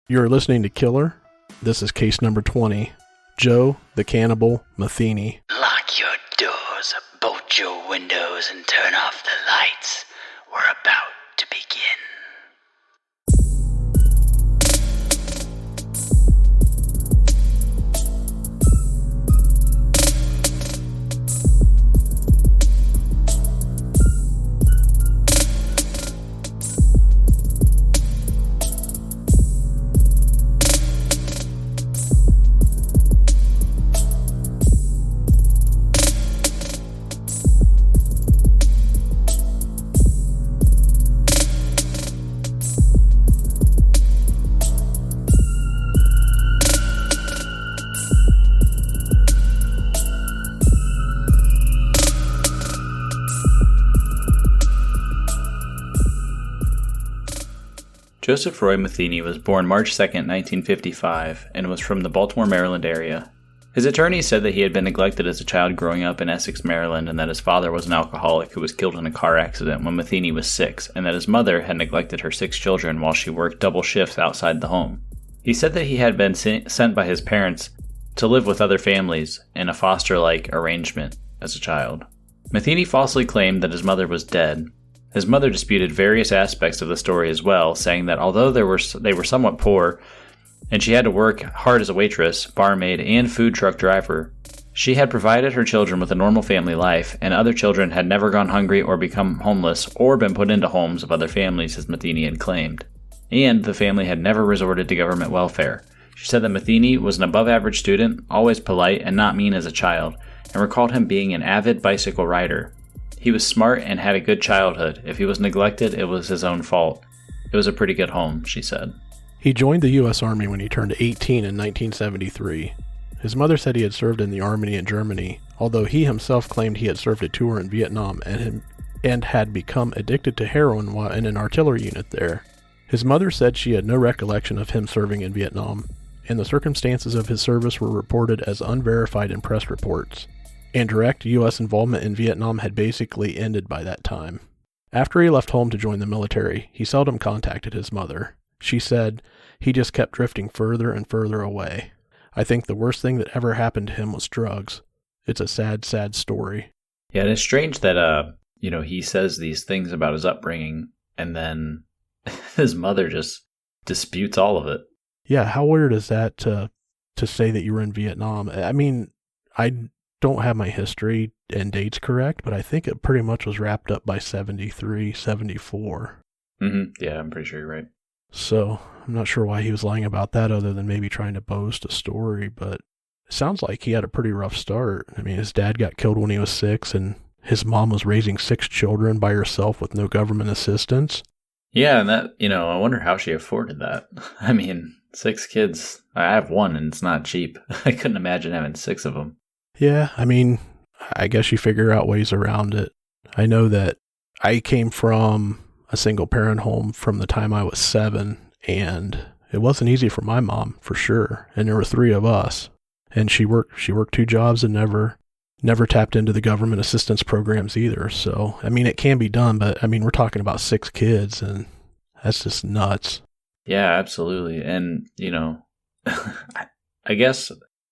You're listening to Killer. This is case number 20. Joe the Cannibal Metheny. Lock your doors, bolt your windows, and turn off the lights. We're about to begin. Joseph Roy Metheny was born March 2, 1955, and was from the Baltimore, Maryland area. His attorney said that he had been neglected as a child growing up in Essex, Maryland, and that his father was an alcoholic who was killed in a car accident when Metheny was 6, and that his mother had neglected her 6 children while she worked double shifts outside the home. He said that he had been sent by his parents to live with other families in a foster-like arrangement as a child. Metheny falsely claimed that his mother was dead. His mother disputed various aspects of the story as well, saying that although they were somewhat poor, and she had to work hard as a waitress, barmaid, and food truck driver, she had provided her children with a normal family life, and other children had never gone hungry or become homeless or been put into homes of other families, as Metheny had claimed. And the family had never resorted to government welfare. She said that Metheny was an above-average student, always polite and not mean as a child, and recalled him being an avid bicycle rider. He was smart and had a good childhood. If he was neglected, it was his own fault. It was a pretty good home, she said. He joined the U.S. Army when he turned 18 in 1973. His mother said he had served in the Army in Germany, although he himself claimed he had served a tour in Vietnam and had become addicted to heroin while in an artillery unit there. His mother said she had no recollection of him serving in Vietnam, and the circumstances of his service were reported as unverified in press reports. And direct U.S. involvement in Vietnam had basically ended by that time. After he left home to join the military, he seldom contacted his mother. She said he just kept drifting further and further away. I think the worst thing that ever happened to him was drugs. It's a sad, sad story. Yeah, and it's strange that, he says these things about his upbringing, and then his mother just disputes all of it. Yeah, how weird is that to say that you were in Vietnam? I mean, I don't have my history and dates correct, but I think it pretty much was wrapped up by 73, 74. Yeah, I'm pretty sure you're right. So I'm not sure why he was lying about that other than maybe trying to boast a story, but it sounds like he had a pretty rough start. I mean, his dad got killed when he was 6, and his mom was raising 6 children by herself with no government assistance. Yeah, and that, I wonder how she afforded that. I mean, 6 kids. I have 1, and it's not cheap. I couldn't imagine having 6 of them. Yeah, I mean, I guess you figure out ways around it. I know that I came from a single-parent home from the time I was 7, and it wasn't easy for my mom, for sure. And there were 3 of us, and she worked 2 jobs and never tapped into the government assistance programs either. So, I mean, it can be done, but, I mean, we're talking about 6 kids, and that's just nuts. Yeah, absolutely. And, I guess,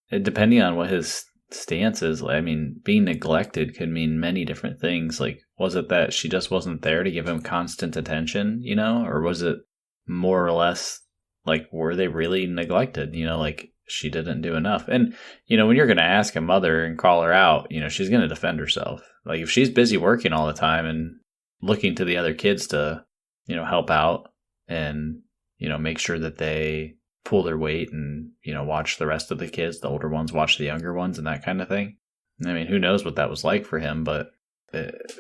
depending on what his stance is, I mean, being neglected could mean many different things. Like, was it that she just wasn't there to give him constant attention, or was it more or less like, were they really neglected, like she didn't do enough? And, when you're going to ask a mother and call her out, she's going to defend herself. Like, if she's busy working all the time and looking to the other kids to, help out and, make sure that they pull their weight and, watch the rest of the kids, the older ones watch the younger ones and that kind of thing. I mean, who knows what that was like for him, but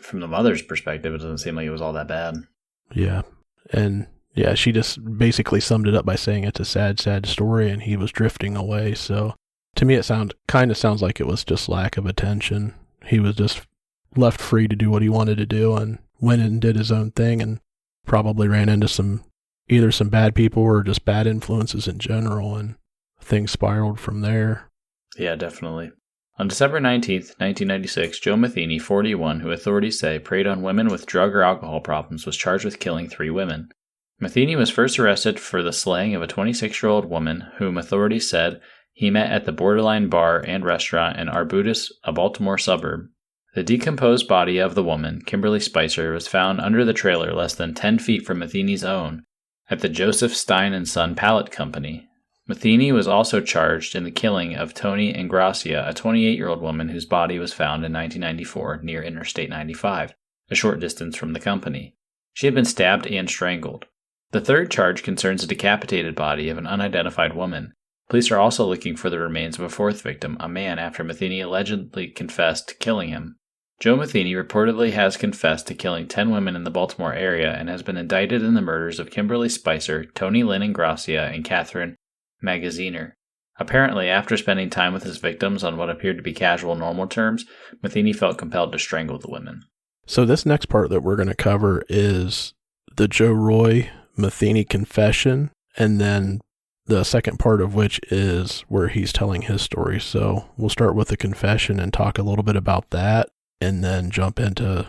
from the mother's perspective, it doesn't seem like it was all that bad. Yeah. And yeah, she just basically summed it up by saying it's a sad, sad story and he was drifting away. So to me, it kind of sounds like it was just lack of attention. He was just left free to do what he wanted to do and went and did his own thing and probably ran into either some bad people or just bad influences in general, and things spiraled from there. Yeah, definitely. On December 19th, 1996, Joe Metheny, 41, who authorities say preyed on women with drug or alcohol problems, was charged with killing 3 women. Metheny was first arrested for the slaying of a 26-year-old woman whom authorities said he met at the Borderline Bar and Restaurant in Arbutus, a Baltimore suburb. The decomposed body of the woman, Kimberly Spicer, was found under the trailer less than 10 feet from Metheny's own at the Joseph Stein & Son Pallet Company. Metheny was also charged in the killing of Tony Ingracia, a 28-year-old woman whose body was found in 1994 near Interstate 95, a short distance from the company. She had been stabbed and strangled. The third charge concerns a decapitated body of an unidentified woman. Police are also looking for the remains of a fourth victim, a man, after Metheny allegedly confessed to killing him. Joe Metheny reportedly has confessed to killing 10 women in the Baltimore area and has been indicted in the murders of Kimberly Spicer, Tony Lynn Ingracia, and Catherine Magaziner. Apparently, after spending time with his victims on what appeared to be casual, normal terms, Metheny felt compelled to strangle the women. So this next part that we're going to cover is the Roy Metheny confession, and then the second part of which is where he's telling his story. So we'll start with the confession and talk a little bit about that, and then jump into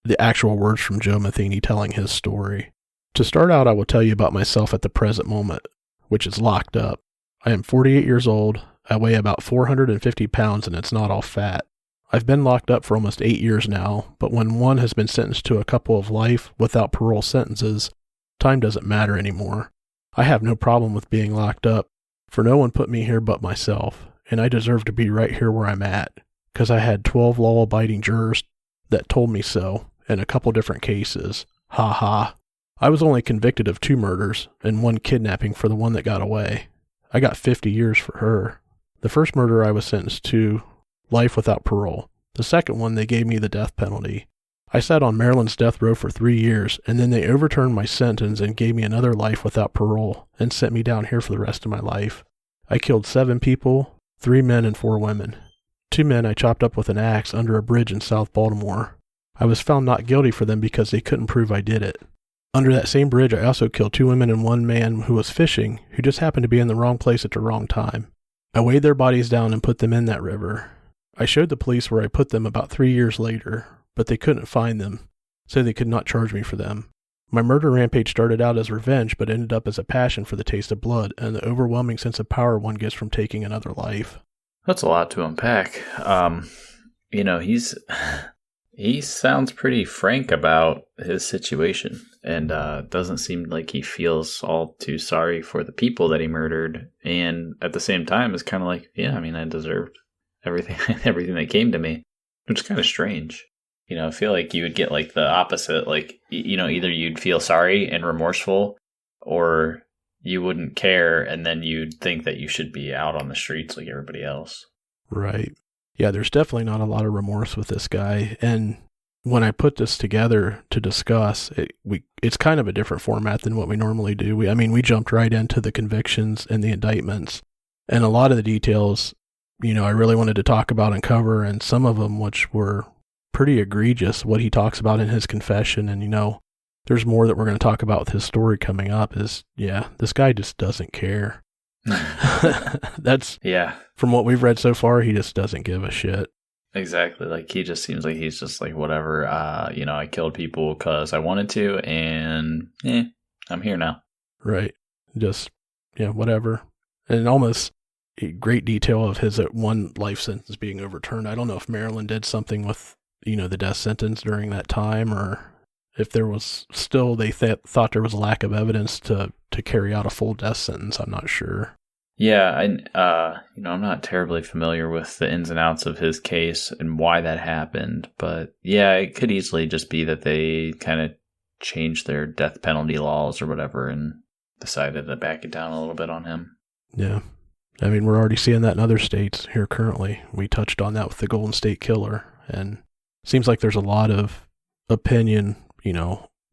the actual words from Joe Metheny telling his story. To start out, I will tell you about myself at the present moment, which is locked up. I am 48 years old. I weigh about 450 pounds, and it's not all fat. I've been locked up for almost 8 years now, but when one has been sentenced to a couple of life without parole sentences, time doesn't matter anymore. I have no problem with being locked up, for no one put me here but myself, and I deserve to be right here where I'm at, because I had 12 law-abiding jurors that told me so in a couple different cases. Ha ha. I was only convicted of 2 murders and 1 kidnapping for the one that got away. I got 50 years for her. The first murder I was sentenced to life without parole. The second one, they gave me the death penalty. I sat on Maryland's death row for 3 years, and then they overturned my sentence and gave me another life without parole and sent me down here for the rest of my life. I killed 7 people, 3 men and 4 women. 2 men I chopped up with an axe under a bridge in South Baltimore. I was found not guilty for them because they couldn't prove I did it. Under that same bridge, I also killed 2 women and 1 man who was fishing, who just happened to be in the wrong place at the wrong time. I weighed their bodies down and put them in that river. I showed the police where I put them about 3 years later, but they couldn't find them, so they could not charge me for them. My murder rampage started out as revenge, but ended up as a passion for the taste of blood and the overwhelming sense of power one gets from taking another life. That's a lot to unpack. He sounds pretty frank about his situation, and doesn't seem like he feels all too sorry for the people that he murdered, and at the same time is kind of like, yeah, I mean, I deserved everything that came to me, which is kind of strange. I feel like you would get like the opposite, like, either you'd feel sorry and remorseful, or you wouldn't care, and then you'd think that you should be out on the streets like everybody else. Right. Yeah, there's definitely not a lot of remorse with this guy. And when I put this together to discuss, it's kind of a different format than what we normally do. We jumped right into the convictions and the indictments. And a lot of the details, I really wanted to talk about and cover, and some of them which were pretty egregious, what he talks about in his confession. And, there's more that we're going to talk about with his story coming up is, this guy just doesn't care. From what we've read so far, he just doesn't give a shit. Exactly. Like, he just seems like he's just like, whatever, I killed people because I wanted to, and I'm here now. Right. Just, whatever. And almost a great detail of his one life sentence being overturned. I don't know if Maryland did something with, the death sentence during that time, or if there was still, they thought there was a lack of evidence to carry out a full death sentence. I'm not sure. Yeah, I'm not terribly familiar with the ins and outs of his case and why that happened, but yeah, it could easily just be that they kind of changed their death penalty laws or whatever and decided to back it down a little bit on him. Yeah. We're already seeing that in other states here currently. We touched on that with the Golden State Killer, and it seems like there's a lot of opinion,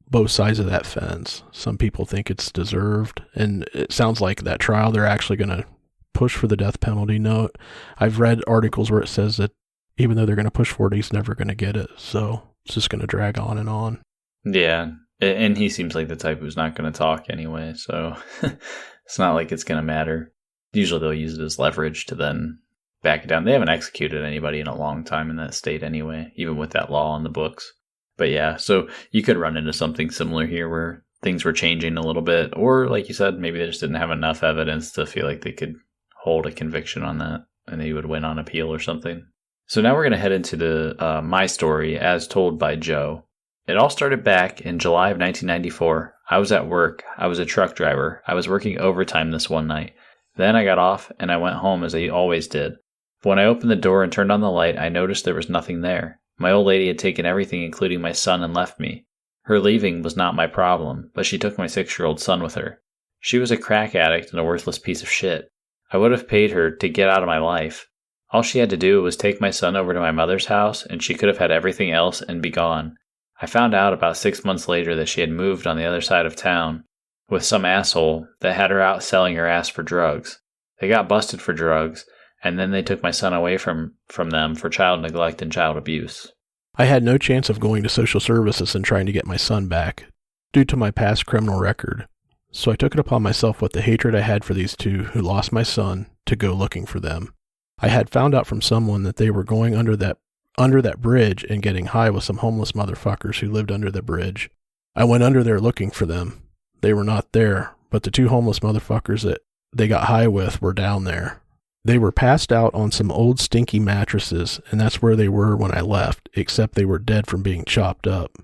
both sides of that fence. Some people think it's deserved, and it sounds like that trial, they're actually going to push for the death penalty. No, I've read articles where it says that even though they're going to push for it, he's never going to get it. So it's just going to drag on and on. Yeah, and he seems like the type who's not going to talk anyway, so it's not like it's going to matter. Usually they'll use it as leverage to then back it down. They haven't executed anybody in a long time in that state anyway, even with that law on the books. But yeah, so you could run into something similar here where things were changing a little bit. Or, like you said, maybe they just didn't have enough evidence to feel like they could hold a conviction on that and he would win on appeal or something. So now we're going to head into my story as told by Joe. It all started back in July of 1994. I was at work. I was a truck driver. I was working overtime this one night. Then I got off and I went home as I always did. But when I opened the door and turned on the light, I noticed there was nothing there. My old lady had taken everything, including my son, and left me. Her leaving was not my problem, but she took my 6-year-old son with her. She was a crack addict and a worthless piece of shit. I would have paid her to get out of my life. All she had to do was take my son over to my mother's house, and she could have had everything else and be gone. I found out about 6 months later that she had moved on the other side of town with some asshole that had her out selling her ass for drugs. They got busted for drugs, and then they took my son away from them for child neglect and child abuse. I had no chance of going to social services and trying to get my son back, due to my past criminal record. So I took it upon myself with the hatred I had for these two who lost my son to go looking for them. I had found out from someone that they were going under that bridge and getting high with some homeless motherfuckers who lived under the bridge. I went under there looking for them. They were not there, but the two homeless motherfuckers that they got high with were down there. They were passed out on some old stinky mattresses, and that's where they were when I left, except they were dead from being chopped up.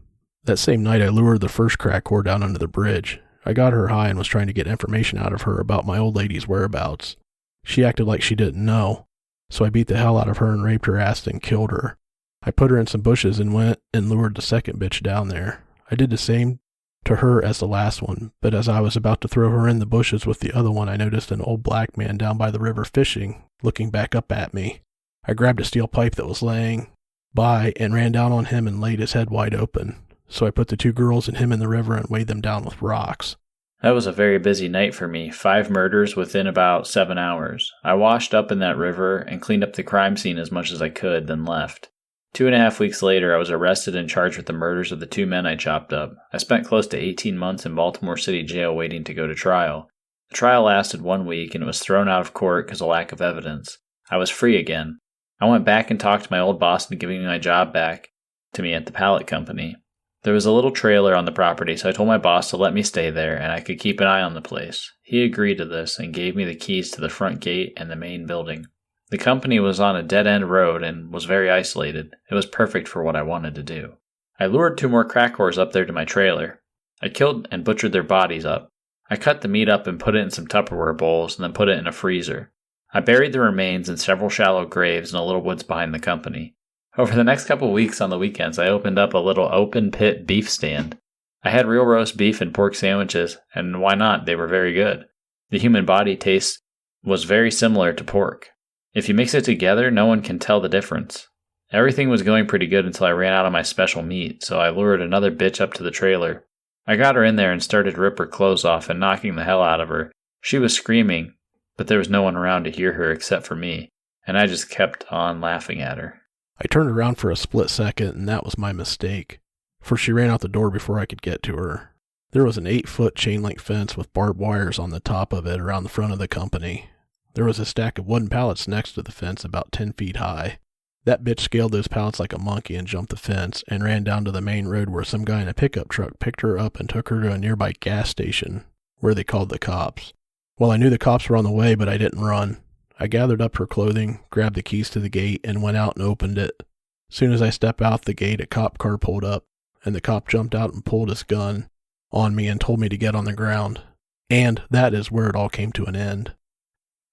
That same night I lured the first crack whore down under the bridge. I got her high and was trying to get information out of her about my old lady's whereabouts. She acted like she didn't know, so I beat the hell out of her and raped her ass and killed her. I put her in some bushes and went and lured the second bitch down there. I did the same to her as the last one, but as I was about to throw her in the bushes with the other one, I noticed an old black man down by the river fishing, looking back up at me. I grabbed a steel pipe that was laying by and ran down on him and laid his head wide open. So I put the two girls and him in the river and weighed them down with rocks. That was a very busy night for me. 5 murders within about 7 hours. I washed up in that river and cleaned up the crime scene as much as I could, then left. 2.5 weeks later, I was arrested and charged with the murders of the 2 men I chopped up. I spent close to 18 months in Baltimore City jail waiting to go to trial. The trial lasted 1 week and was thrown out of court because of lack of evidence. I was free again. I went back and talked to my old boss into giving me my job back to me at the pallet company. There was a little trailer on the property, so I told my boss to let me stay there and I could keep an eye on the place. He agreed to this and gave me the keys to the front gate and the main building. The company was on a dead-end road and was very isolated. It was perfect for what I wanted to do. I lured 2 more crack whores up there to my trailer. I killed and butchered their bodies up. I cut the meat up and put it in some Tupperware bowls and then put it in a freezer. I buried the remains in several shallow graves in the little woods behind the company. Over the next couple of weeks on the weekends, I opened up a little open-pit beef stand. I had real roast beef and pork sandwiches, and why not? They were very good. The human body taste was very similar to pork. If you mix it together, no one can tell the difference. Everything was going pretty good until I ran out of my special meat, so I lured another bitch up to the trailer. I got her in there and started to rip her clothes off and knocking the hell out of her. She was screaming, but there was no one around to hear her except for me, and I just kept on laughing at her. I turned around for a split second, and that was my mistake, for she ran out the door before I could get to her. There was an 8-foot chain-link fence with barbed wires on the top of it around the front of the company. There was a stack of wooden pallets next to the fence about 10 feet high. That bitch scaled those pallets like a monkey and jumped the fence and ran down to the main road where some guy in a pickup truck picked her up and took her to a nearby gas station where they called the cops. Well, I knew the cops were on the way, but I didn't run. I gathered up her clothing, grabbed the keys to the gate, and went out and opened it. Soon as I stepped out the gate, a cop car pulled up, and the cop jumped out and pulled his gun on me and told me to get on the ground. And that is where it all came to an end.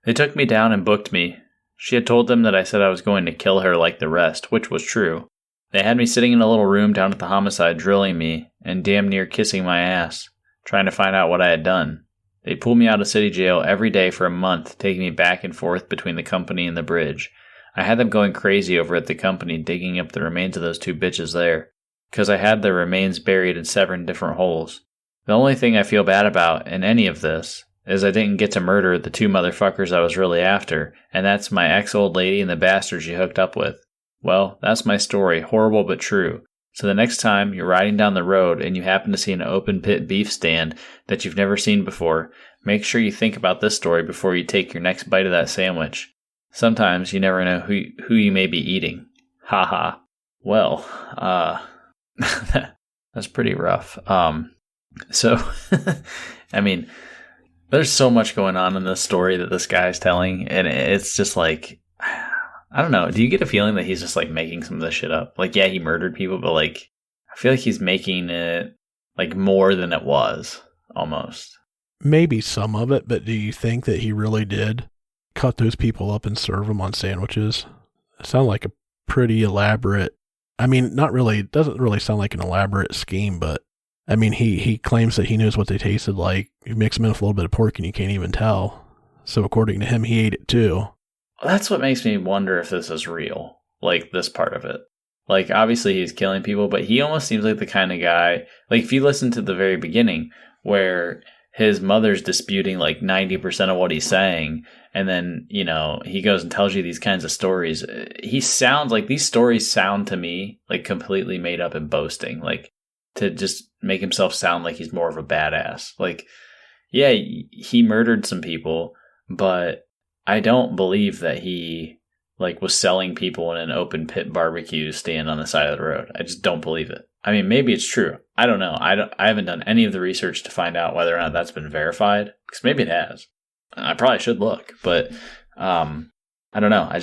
They took me down and booked me. She had told them that I said I was going to kill her like the rest, which was true. They had me sitting in a little room down at the homicide drilling me and damn near kissing my ass, trying to find out what I had done. They pulled me out of city jail every day for a month, taking me back and forth between the company and the bridge. I had them going crazy over at the company digging up the remains of those 2 bitches there, because I had their remains buried in 7 different holes. The only thing I feel bad about in any of this is I didn't get to murder the 2 motherfuckers I was really after, and that's my ex-old lady and the bastard she hooked up with. Well, that's my story, horrible but true. So the next time you're riding down the road and you happen to see an open pit beef stand that you've never seen before, make sure you think about this story before you take your next bite of that sandwich. Sometimes you never know who you may be eating. Ha ha. Well, that's pretty rough. So, I mean, there's so much going on in this story that this guy's telling, and it's just like, I don't know. Do you get a feeling that he's just like making some of this shit up? Like, yeah, he murdered people, but like, I feel like he's making it like more than it was, almost. Maybe some of it, but do you think that he really did cut those people up and serve them on sandwiches? It sounded like a pretty elaborate, I mean, not really, it doesn't really sound like an elaborate scheme, but I mean, he claims that he knows what they tasted like. You mix them in with a little bit of pork and you can't even tell. So according to him, he ate it too. That's what makes me wonder if this is real, like this part of it. Like, obviously he's killing people, but he almost seems like the kind of guy, like if you listen to the very beginning where his mother's disputing like 90% of what he's saying, and then, you know, he goes and tells you these kinds of stories. He sounds like these stories sound to me like completely made up and boasting, like to just make himself sound like he's more of a badass. Like, yeah, he murdered some people, but I don't believe that he like was selling people in an open pit barbecue stand on the side of the road. I just don't believe it. I mean, maybe it's true. I don't know. I haven't done any of the research to find out whether or not that's been verified, because maybe it has. I probably should look, but I don't know. I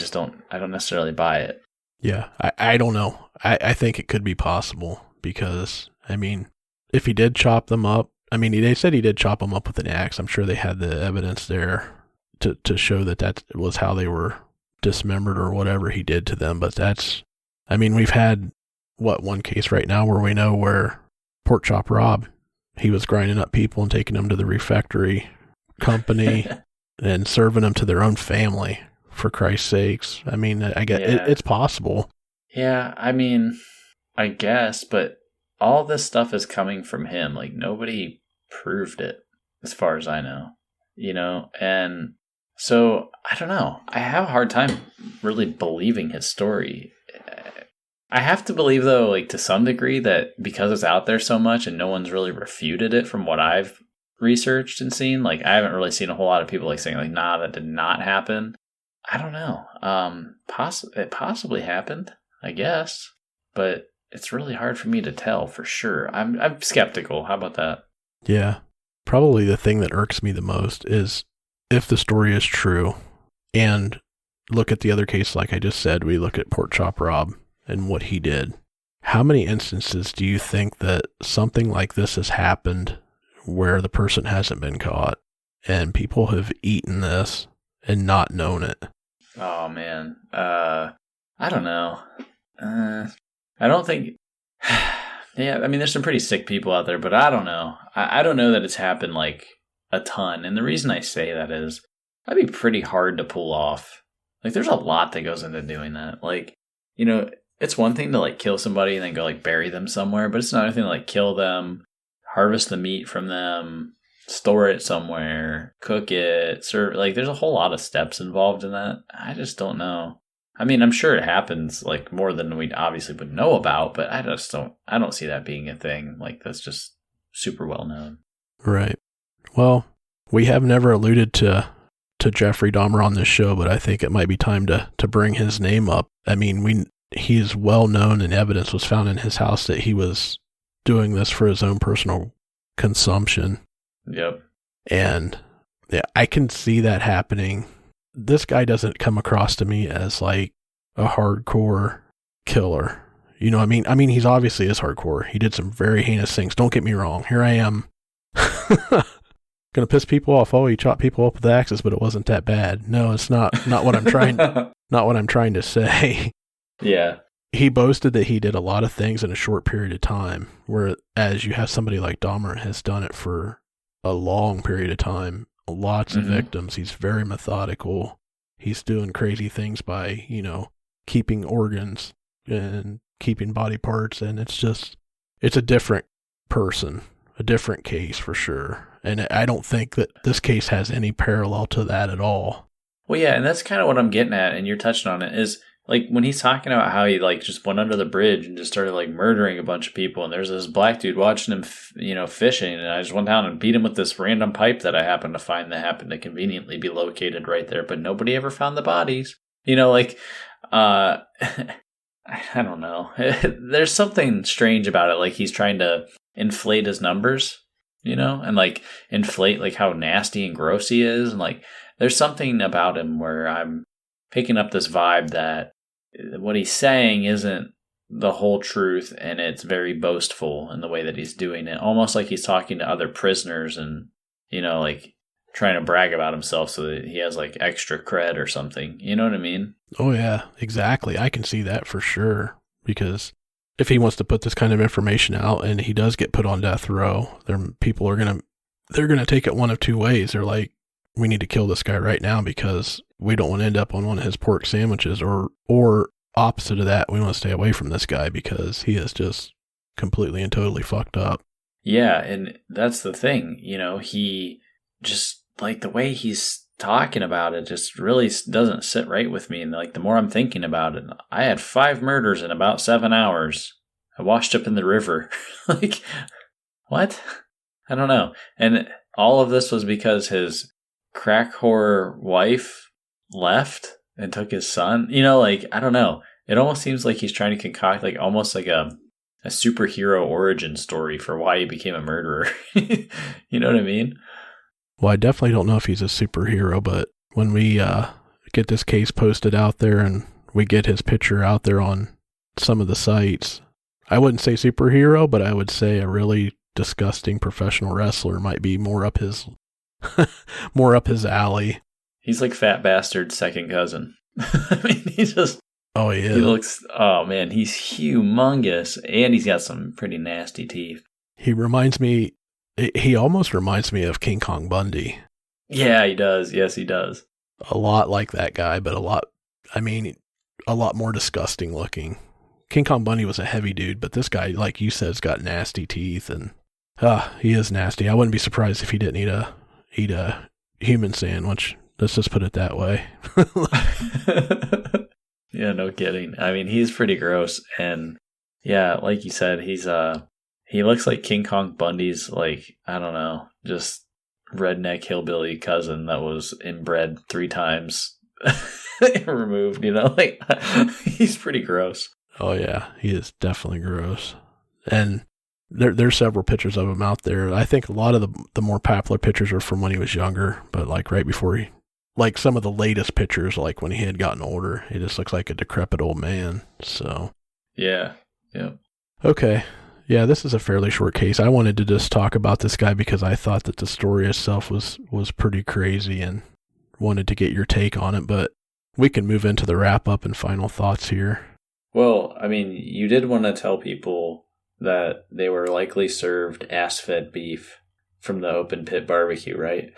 don't necessarily buy it. Yeah, I don't know. I think it could be possible because, I mean, if he did chop them up, I mean, they said he did chop them up with an axe. I'm sure they had the evidence there to show that was how they were dismembered or whatever he did to them. But that's, I mean, we've had, one case right now where we know where Pork Chop Rob, he was grinding up people and taking them to the refectory company and serving them to their own family, for Christ's sakes. I mean, I get it's possible. Yeah, I mean, I guess, but all this stuff is coming from him. Like, nobody proved it, as far as I know, you know? And so, I don't know. I have a hard time really believing his story. I have to believe, though, like, to some degree, that because it's out there so much and no one's really refuted it from what I've researched and seen, like, I haven't really seen a whole lot of people, like, saying, like, nah, that did not happen. I don't know. It possibly happened, I guess, but it's really hard for me to tell for sure. I'm skeptical. How about that? Yeah. Probably the thing that irks me the most is if the story is true, and look at the other case, like I just said, we look at Pork Chop Rob and what he did. How many instances do you think that something like this has happened where the person hasn't been caught and people have eaten this and not known it? Oh, man. I don't know. I don't think... Yeah, I mean, there's some pretty sick people out there, but I don't know. I don't know that it's happened, like, a ton. And the reason I say that is, that'd be pretty hard to pull off. Like, there's a lot that goes into doing that. Like, you know, it's one thing to, like, kill somebody and then go, like, bury them somewhere, but it's another thing to, like, kill them, harvest the meat from them, store it somewhere, cook it, serve. Like, there's a whole lot of steps involved in that. I just don't know. I mean, I'm sure it happens, like, more than we obviously would know about, but I don't see that being a thing, like, that's just super well known. Right. Well, we have never alluded to Jeffrey Dahmer on this show, but I think it might be time to bring his name up. I mean, he's well known, and evidence was found in his house that he was doing this for his own personal consumption. Yep. And yeah, I can see that happening. This guy doesn't come across to me as like a hardcore killer. You know what I mean? I mean, he's obviously is hardcore. He did some very heinous things. Don't get me wrong. Here I am. Gonna piss people off. Oh, he chopped people up with axes, but it wasn't that bad. No, it's not what I'm trying not what I'm trying to say. Yeah. He boasted that he did a lot of things in a short period of time, whereas you have somebody like Dahmer has done it for a long period of time. Lots of victims. He's very methodical. He's doing crazy things by, you know, keeping organs and keeping body parts. And it's a different person, a different case for sure. And I don't think that this case has any parallel to that at all. Well, yeah, and that's kind of what I'm getting at, and you're touching on it, is like when he's talking about how he like just went under the bridge and just started like murdering a bunch of people, and there's this black dude watching him, fishing, and I just went down and beat him with this random pipe that I happened to find that happened to conveniently be located right there, but nobody ever found the bodies. You know, like, I don't know. There's something strange about it, like he's trying to inflate his numbers. and like inflate like how nasty and gross he is. And like there's something about him where I'm picking up this vibe that what he's saying isn't the whole truth, and it's very boastful in the way that he's doing it, almost like he's talking to other prisoners and like trying to brag about himself so that he has like extra cred or something. You know what I mean? Oh yeah, exactly. I can see that for sure, because if he wants to put this kind of information out and he does get put on death row, people are they're gonna take it one of two ways. They're like, we need to kill this guy right now because we don't want to end up on one of his pork sandwiches, or opposite of that, we want to stay away from this guy because he is just completely and totally fucked up. Yeah, and that's the thing, he just, like, the way he's talking about it just really doesn't sit right with me. And like, the more I'm thinking about it, I had 5 murders in about 7 hours. I washed up in the river. Like, what? I don't know. And all of this was because his crack whore wife left and took his son. Like, I don't know. It almost seems like he's trying to concoct like almost like a superhero origin story for why he became a murderer. You know what I mean? Well, I definitely don't know if he's a superhero, but when we get this case posted out there and we get his picture out there on some of the sites, I wouldn't say superhero, but I would say a really disgusting professional wrestler might be more up his alley. He's like Fat Bastard's second cousin. I mean, he's just... Oh, yeah. He looks... Oh, man, he's humongous, and he's got some pretty nasty teeth. He almost reminds me of King Kong Bundy. Yeah, he does. Yes, he does. A lot like that guy, but a lot more disgusting looking. King Kong Bundy was a heavy dude, but this guy, like you said, has got nasty teeth, and he is nasty. I wouldn't be surprised if he didn't eat a human sandwich. Let's just put it that way. Yeah, no kidding. I mean, he's pretty gross, and yeah, like you said, he looks like King Kong Bundy's, like, I don't know, just redneck hillbilly cousin that was inbred 3 times removed, like, he's pretty gross. Oh yeah, he is definitely gross. And there's several pictures of him out there. I think a lot of the more popular pictures are from when he was younger, but like right before like some of the latest pictures, like when he had gotten older, he just looks like a decrepit old man. So yeah. Okay. Yeah, this is a fairly short case. I wanted to just talk about this guy because I thought that the story itself was pretty crazy and wanted to get your take on it, but we can move into the wrap up and final thoughts here. Well, I mean, you did want to tell people that they were likely served ass-fed beef from the open pit barbecue, right?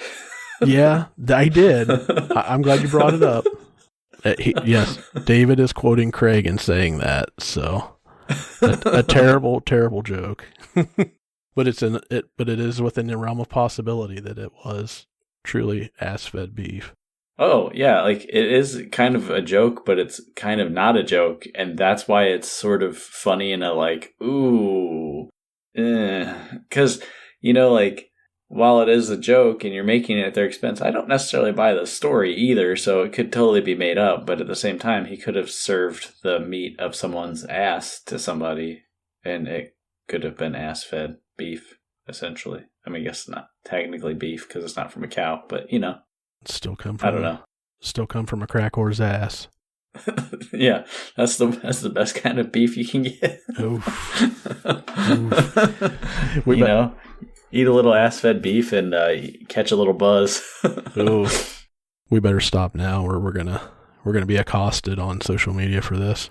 Yeah, I did. I'm glad you brought it up. Yes, David is quoting Craig and saying that, so a terrible, terrible joke. But it is within the realm of possibility that it was truly ass-fed beef. Oh, yeah, like, it is kind of a joke, but it's kind of not a joke, and that's why it's sort of funny in a, like, ooh, because, like, while it is a joke and you're making it at their expense, I don't necessarily buy the story either, so it could totally be made up, but at the same time, he could have served the meat of someone's ass to somebody, and it could have been ass-fed beef, essentially. I mean, I guess not technically beef, because it's not from a cow, but, Still come from I don't know. Still come from a crack whore's ass. Yeah, that's the best kind of beef you can get. Oof. Eat a little ass-fed beef and catch a little buzz. Oof. We better stop now, or we're gonna be accosted on social media for this.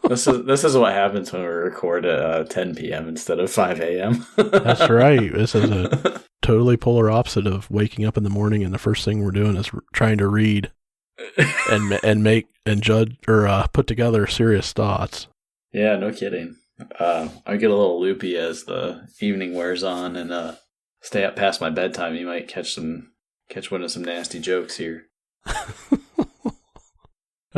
This is what happens when we record at 10 p.m. instead of 5 a.m. That's right. This is a totally polar opposite of waking up in the morning and the first thing we're doing is trying to read and make and judge or put together serious thoughts. Yeah, no kidding. I get a little loopy as the evening wears on and stay up past my bedtime. You might catch one of some nasty jokes here.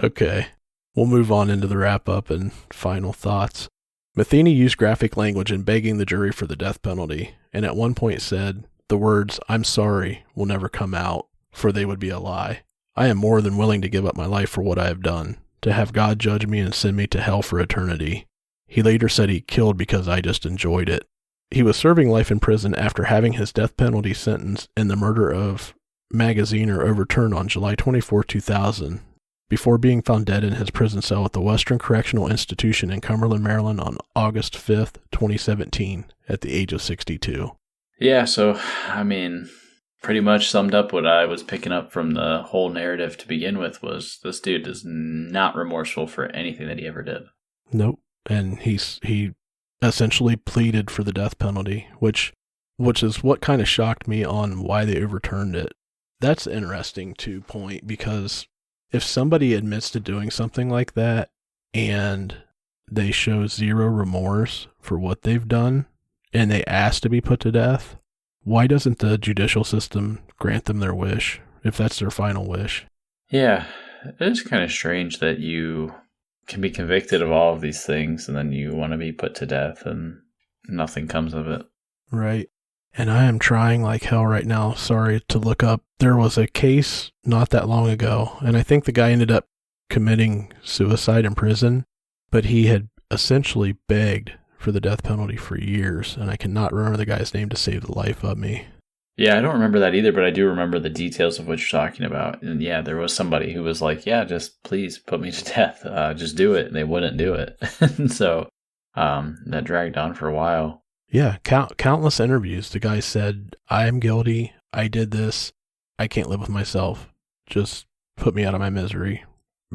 Okay. We'll move on into the wrap-up and final thoughts. Metheny used graphic language in begging the jury for the death penalty, and at one point said, "The words, 'I'm sorry,' will never come out, for they would be a lie. I am more than willing to give up my life for what I have done, to have God judge me and send me to hell for eternity." He later said he killed because I just enjoyed it. He was serving life in prison after having his death penalty sentence in the murder of Magaziner overturned on July 24, 2000, before being found dead in his prison cell at the Western Correctional Institution in Cumberland, Maryland on August 5th, 2017, at the age of 62. Yeah, so, I mean, pretty much summed up what I was picking up from the whole narrative to begin with was this dude is not remorseful for anything that he ever did. Nope. And he essentially pleaded for the death penalty, which is what kind of shocked me on why they overturned it. That's interesting to point, because if somebody admits to doing something like that and they show zero remorse for what they've done and they ask to be put to death, why doesn't the judicial system grant them their wish if that's their final wish? Yeah, it is kind of strange that you can be convicted of all of these things and then you want to be put to death and nothing comes of it. Right. And I am trying like hell right now, sorry, to look up. There was a case not that long ago, and I think the guy ended up committing suicide in prison, but he had essentially begged for the death penalty for years, and I cannot remember the guy's name to save the life of me. Yeah, I don't remember that either, but I do remember the details of what you're talking about. And yeah, there was somebody who was like, yeah, just please put me to death. Just do it. And they wouldn't do it. And so that dragged on for a while. Yeah, countless interviews. The guy said, I am guilty. I did this. I can't live with myself. Just put me out of my misery,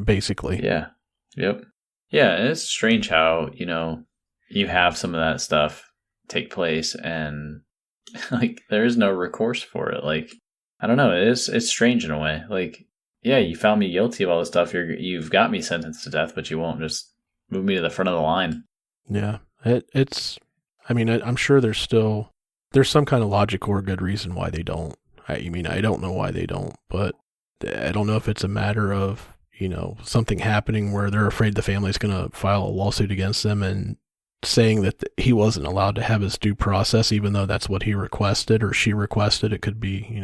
basically. Yeah. Yep. Yeah, it's strange how, you have some of that stuff take place and like there is no recourse for it. Like, I don't know, it's strange in a way. Like, yeah, you found me guilty of all this stuff. You've got me sentenced to death, but you won't just move me to the front of the line. Yeah, I'm sure there's some kind of logical or good reason why they don't. I don't know why they don't, but I don't know if it's a matter of, something happening where they're afraid the family's going to file a lawsuit against them and saying that he wasn't allowed to have his due process, even though that's what he requested or she requested. It could be,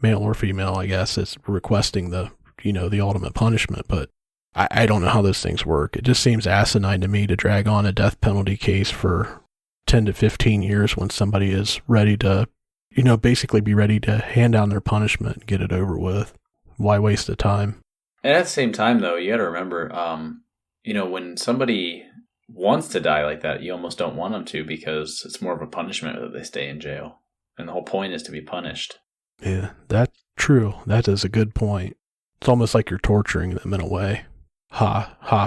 male or female, I guess, is requesting the ultimate punishment. But I don't know how those things work. It just seems asinine to me to drag on a death penalty case for 10 to 15 years when somebody is ready to, basically be ready to hand down their punishment and get it over with. Why waste the time? And at the same time, though, you got to remember, when somebody wants to die like that, you almost don't want them to because it's more of a punishment that they stay in jail. And the whole point is to be punished. Yeah, that's true. That is a good point. It's almost like you're torturing them in a way.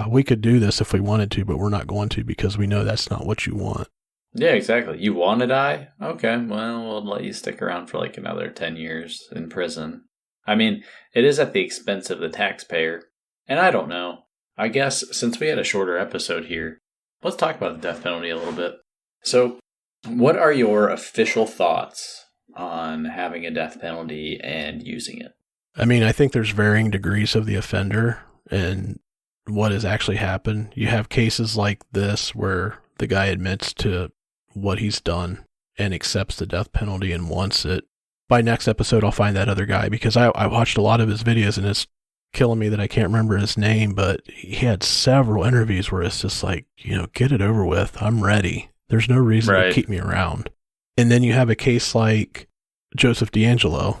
We could do this if we wanted to, but we're not going to because we know that's not what you want. Yeah, exactly. You want to die? Okay, well, we'll let you stick around for like another 10 years in prison. I mean, it is at the expense of the taxpayer. And I don't know. I guess since we had a shorter episode here, let's talk about the death penalty a little bit. So, what are your official thoughts on having a death penalty and using it? I think there's varying degrees of the offender and what has actually happened. You have cases like this where the guy admits to what he's done and accepts the death penalty and wants it. By next episode, I'll find that other guy because I watched a lot of his videos and it's killing me that I can't remember his name, but he had several interviews where it's just like, get it over with. I'm ready. There's no reason to keep me around. And then you have a case like Joseph D'Angelo.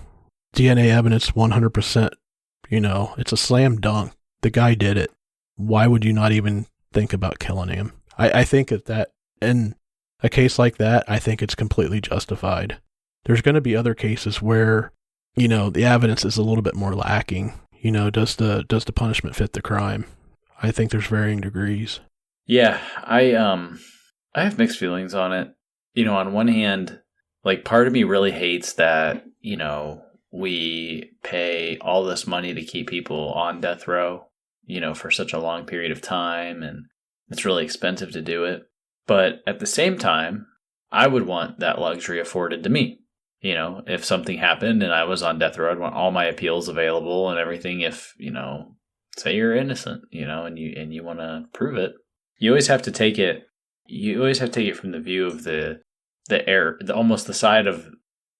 DNA evidence 100%, it's a slam dunk. The guy did it. Why would you not even think about killing him? I think that in a case like that, I think it's completely justified. There's going to be other cases where, the evidence is a little bit more lacking. Does the punishment fit the crime? I think there's varying degrees. Yeah, I have mixed feelings on it. On one hand, like part of me really hates that, we pay all this money to keep people on death row, for such a long period of time, and it's really expensive to do it. But at the same time, I would want that luxury afforded to me. If something happened and I was on death row, I'd want all my appeals available and everything. If, say you're innocent, and you want to prove it, you always have to take it. You always have to take it from the view of the error, almost the side of,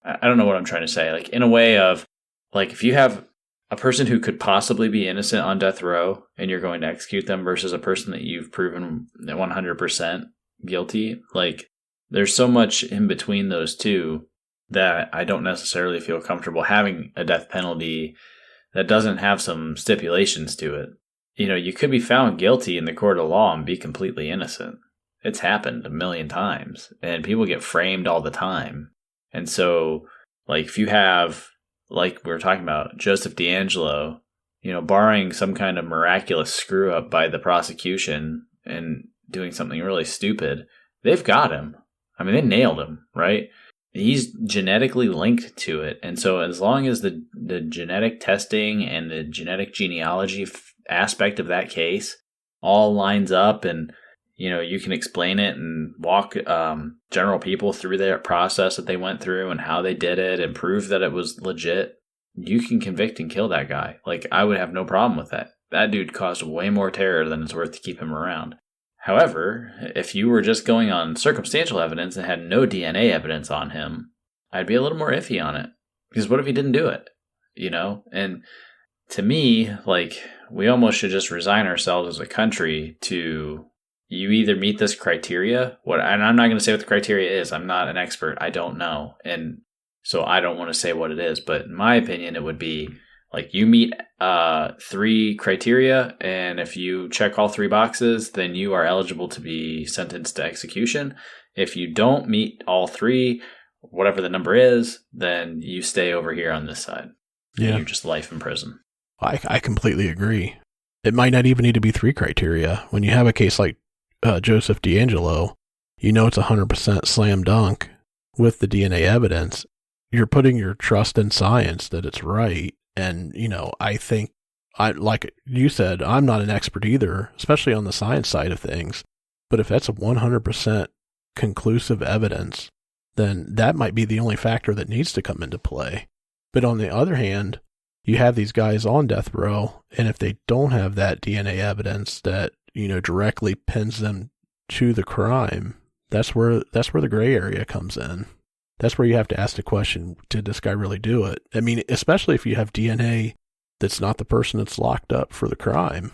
I don't know what I'm trying to say. Like in a way of like, if you have a person who could possibly be innocent on death row and you're going to execute them versus a person that you've proven 100% guilty, like there's so much in between those two that I don't necessarily feel comfortable having a death penalty that doesn't have some stipulations to it. You could be found guilty in the court of law and be completely innocent. It's happened a million times, and people get framed all the time. And so, like, if you have, like we were talking about, Joseph DeAngelo, barring some kind of miraculous screw up by the prosecution and doing something really stupid, they've got him. I mean, they nailed him, right? He's genetically linked to it. And so as long as the genetic testing and the genetic genealogy aspect of that case all lines up, and you can explain it and walk general people through their process that they went through and how they did it and prove that it was legit, you can convict and kill that guy. Like, I would have no problem with that. That dude caused way more terror than it's worth to keep him around. However, if you were just going on circumstantial evidence and had no DNA evidence on him, I'd be a little more iffy on it. Because what if he didn't do it? And to me, like, we almost should just resign ourselves as a country to, you either meet this criteria, and I'm not going to say what the criteria is. I'm not an expert. I don't know. And so I don't want to say what it is. But in my opinion, it would be like, you meet 3 criteria, and if you check all 3 boxes, then you are eligible to be sentenced to execution. If you don't meet all 3, whatever the number is, then you stay over here on this side. Yeah. You're just life in prison. I completely agree. It might not even need to be 3 criteria. When you have a case like Joseph DeAngelo, it's 100% slam dunk with the DNA evidence. You're putting your trust in science that it's right. And, I think, like you said, I'm not an expert either, especially on the science side of things. But if that's a 100% conclusive evidence, then that might be the only factor that needs to come into play. But on the other hand, you have these guys on death row, and if they don't have that DNA evidence that, directly pins them to the crime, that's where the gray area comes in. That's where you have to ask the question, did this guy really do it? I mean, especially if you have DNA that's not the person that's locked up for the crime.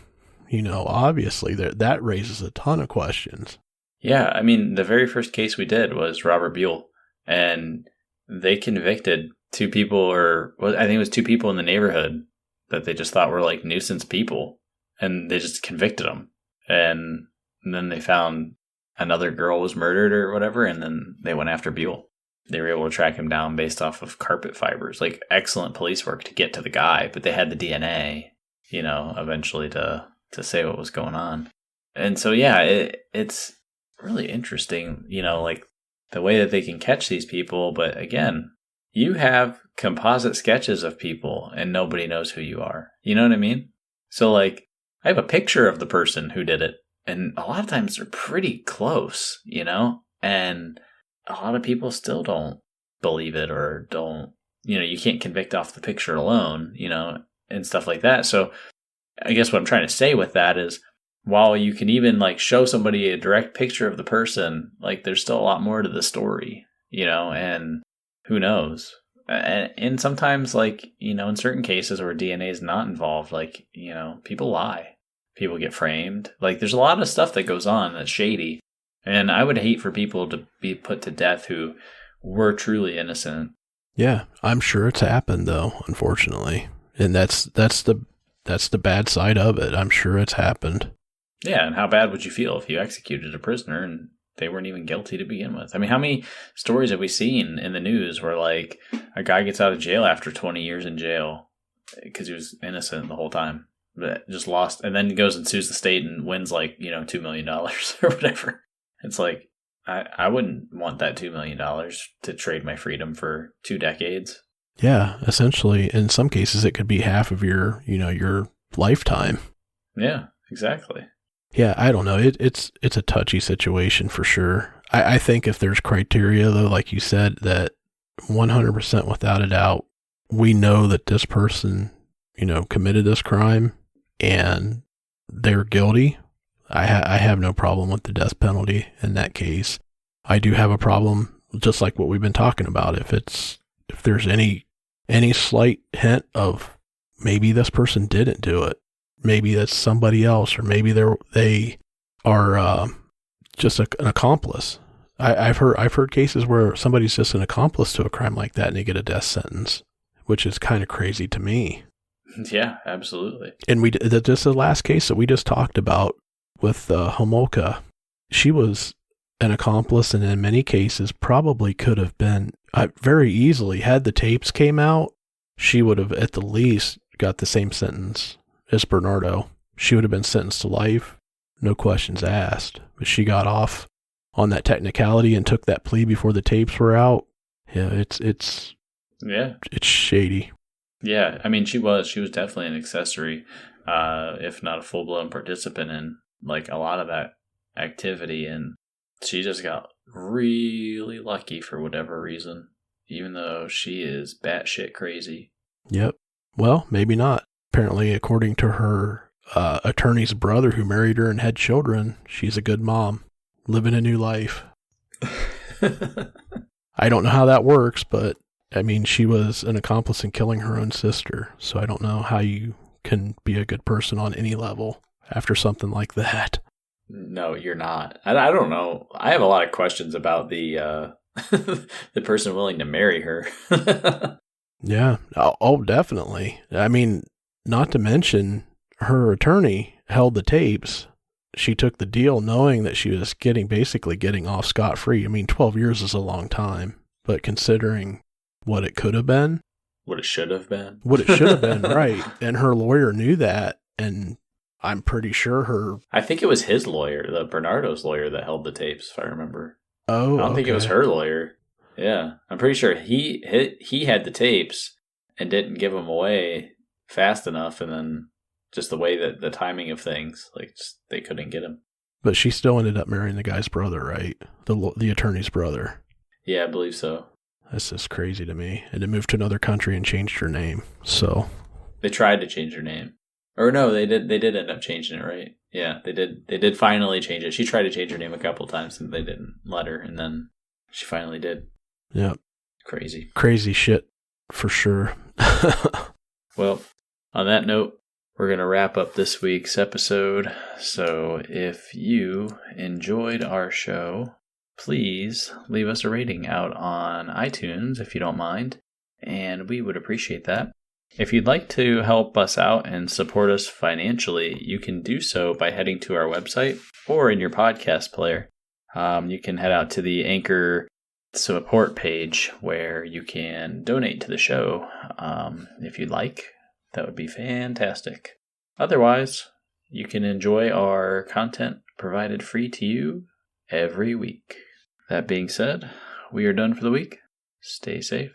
Obviously that raises a ton of questions. Yeah, I mean, the very first case we did was Robert Buell, and they convicted 2 people, or I think it was 2 people in the neighborhood that they just thought were like nuisance people, and they just convicted them. And then they found another girl was murdered or whatever, and then they went after Buell. They were able to track him down based off of carpet fibers. Like, excellent police work to get to the guy, but they had the DNA, eventually to say what was going on. And so, yeah, it's really interesting, like the way that they can catch these people. But again, you have composite sketches of people and nobody knows who you are. You know what I mean? So, like, I have a picture of the person who did it, and a lot of times they're pretty close, and a lot of people still don't believe it, or don't, you can't convict off the picture alone, and stuff like that. So I guess what I'm trying to say with that is, while you can even like show somebody a direct picture of the person, like, there's still a lot more to the story, and who knows? And sometimes, like, in certain cases where DNA is not involved, like, people lie, people get framed. Like, there's a lot of stuff that goes on that's shady. And I would hate for people to be put to death who were truly innocent. Yeah, I'm sure it's happened though, unfortunately. And that's the bad side of it. I'm sure it's happened. Yeah, and how bad would you feel if you executed a prisoner and they weren't even guilty to begin with? I mean, how many stories have we seen in the news where, like, a guy gets out of jail after 20 years in jail because he was innocent the whole time, but just lost, and then goes and sues the state and wins, like, $2 million or whatever. It's like, I wouldn't want that $2 million to trade my freedom for 2 decades. Yeah, essentially, in some cases, it could be half of your lifetime. Yeah, exactly. Yeah, I don't know. It's a touchy situation for sure. I think if there's criteria, though, like you said, that 100% without a doubt, we know that this person, committed this crime and they're guilty, I have no problem with the death penalty in that case. I do have a problem, just like what we've been talking about. If there's any slight hint of maybe this person didn't do it, maybe that's somebody else, or maybe they are just an accomplice. I've heard cases where somebody's just an accomplice to a crime like that and they get a death sentence, which is kind of crazy to me. Yeah, absolutely. And just the last case that we just talked about with Homolka, she was an accomplice, and in many cases probably could have been very easily, had the tapes came out, she would have at the least got the same sentence as Bernardo. She would have been sentenced to life, no questions asked. But she got off on that technicality and took that plea before the tapes were out. Yeah, it's shady. Yeah, I mean, she was definitely an accessory, if not a full-blown participant in like a lot of that activity, and she just got really lucky for whatever reason, even though she is batshit crazy. Yep. Well, maybe not. Apparently, according to her attorney's brother who married her and had children, she's a good mom, living a new life. I don't know how that works, but I mean, she was an accomplice in killing her own sister, so I don't know how you can be a good person on any level after something like that. No, you're not. I don't know. I have a lot of questions about the the person willing to marry her. Yeah. Oh, definitely. I mean, not to mention her attorney held the tapes. She took the deal knowing that she was basically getting off scot-free. I mean, 12 years is a long time, but considering what it could have been. What it should have been. What it should have been, right. And her lawyer knew that, and I'm pretty sure I think it was his lawyer, the Bernardo's lawyer, that held the tapes, if I remember. Oh, I don't think it was her lawyer. Yeah. I'm pretty sure he had the tapes and didn't give them away fast enough, and then just the way that the timing of things, like, just, they couldn't get him. But she still ended up marrying the guy's brother, right? The attorney's brother. Yeah, I believe so. That's just crazy to me. And to move to another country and changed her name. So they tried to change her name, or no, they did end up changing it, right? Yeah, they did finally change it. She tried to change her name a couple times and they didn't let her, and then she finally did. Yeah, crazy shit for sure. Well, on that note, we're going to wrap up this week's episode. So if you enjoyed our show, please leave us a rating out on iTunes if you don't mind, and we would appreciate that. If you'd like to help us out and support us financially, you can do so by heading to our website or in your podcast player. You can head out to the Anchor support page where you can donate to the show if you'd like. That would be fantastic. Otherwise, you can enjoy our content provided free to you every week. That being said, we are done for the week. Stay safe